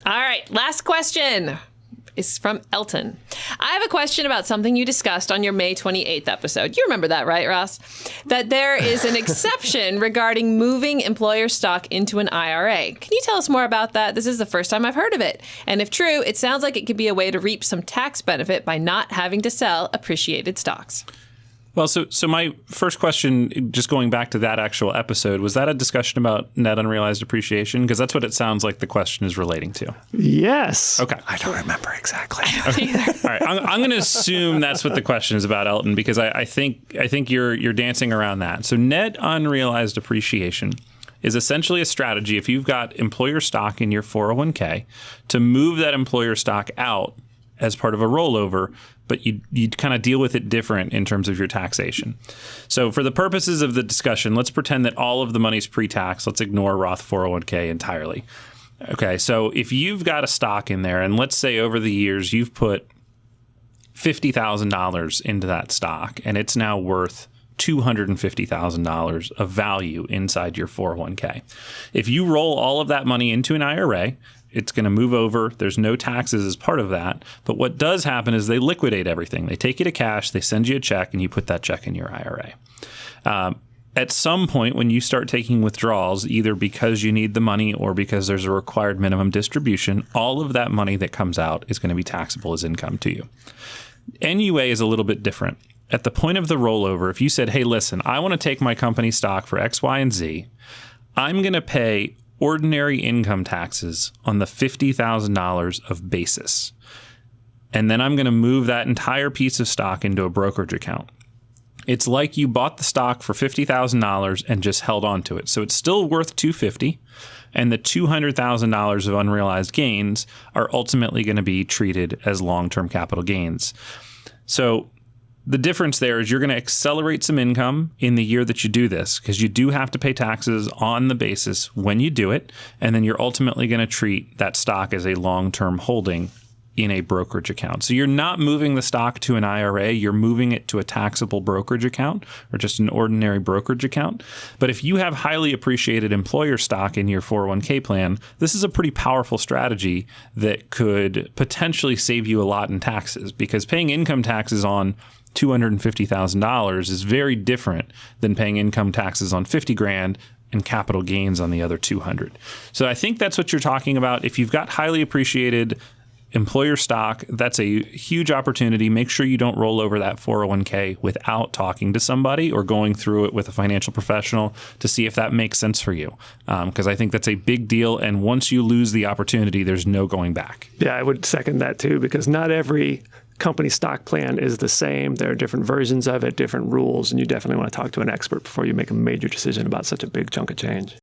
All right, last question is from Elton. I have a question about something you discussed on your May 28th episode. You remember that, right, Ross? That there is an exception regarding moving employer stock into an IRA. Can you tell us more about that? This is the first time I've heard of it. And if true, it sounds like it could be a way to reap some tax benefit by not having to sell appreciated stocks. Well, so my first question, just going back to that actual episode, was that a discussion about net unrealized appreciation? Because that's what it sounds like the question is relating to. Yes. Okay. I don't remember exactly. Okay. All right. I'm going to assume that's what the question is about, Elton, because I think you're dancing around that. So net unrealized appreciation is essentially a strategy if you've got employer stock in your 401k to move that employer stock out as part of a rollover, but you kind of deal with it different in terms of your taxation. So for the purposes of the discussion, let's pretend that all of the money's pre-tax. Let's ignore Roth 401k entirely. Okay, so if you've got a stock in there, and let's say over the years you've put $50,000 into that stock, and it's now worth $250,000 of value inside your 401k. If you roll all of that money into an IRA, it's going to move over. There's no taxes as part of that. But what does happen is they liquidate everything. They take you to cash, they send you a check, and you put that check in your IRA. At some point, when you start taking withdrawals, either because you need the money or because there's a required minimum distribution, all of that money that comes out is going to be taxable as income to you. NUA is a little bit different. At the point of the rollover, if you said, hey, listen, I want to take my company stock for X, Y, and Z, I'm going to pay ordinary income taxes on the $50,000 of basis. And then I'm going to move that entire piece of stock into a brokerage account. It's like you bought the stock for $50,000 and just held on to it. So it's still worth $250,000, and the $200,000 of unrealized gains are ultimately going to be treated as long-term capital gains. So the difference there is you're going to accelerate some income in the year that you do this, because you do have to pay taxes on the basis when you do it. And then you're ultimately going to treat that stock as a long-term holding in a brokerage account. So you're not moving the stock to an IRA, you're moving it to a taxable brokerage account or just an ordinary brokerage account. But if you have highly appreciated employer stock in your 401k plan, this is a pretty powerful strategy that could potentially save you a lot in taxes, because paying income taxes on $250,000 is very different than paying income taxes on $50,000 and capital gains on the other $200,000. So I think that's what you're talking about. If you've got highly appreciated employer stock, that's a huge opportunity. Make sure you don't roll over that 401k without talking to somebody or going through it with a financial professional to see if that makes sense for you. Because I think that's a big deal. And once you lose the opportunity, there's no going back. Yeah, I would second that too, because not every company stock plan is the same. There are different versions of it, different rules, and you definitely want to talk to an expert before you make a major decision about such a big chunk of change.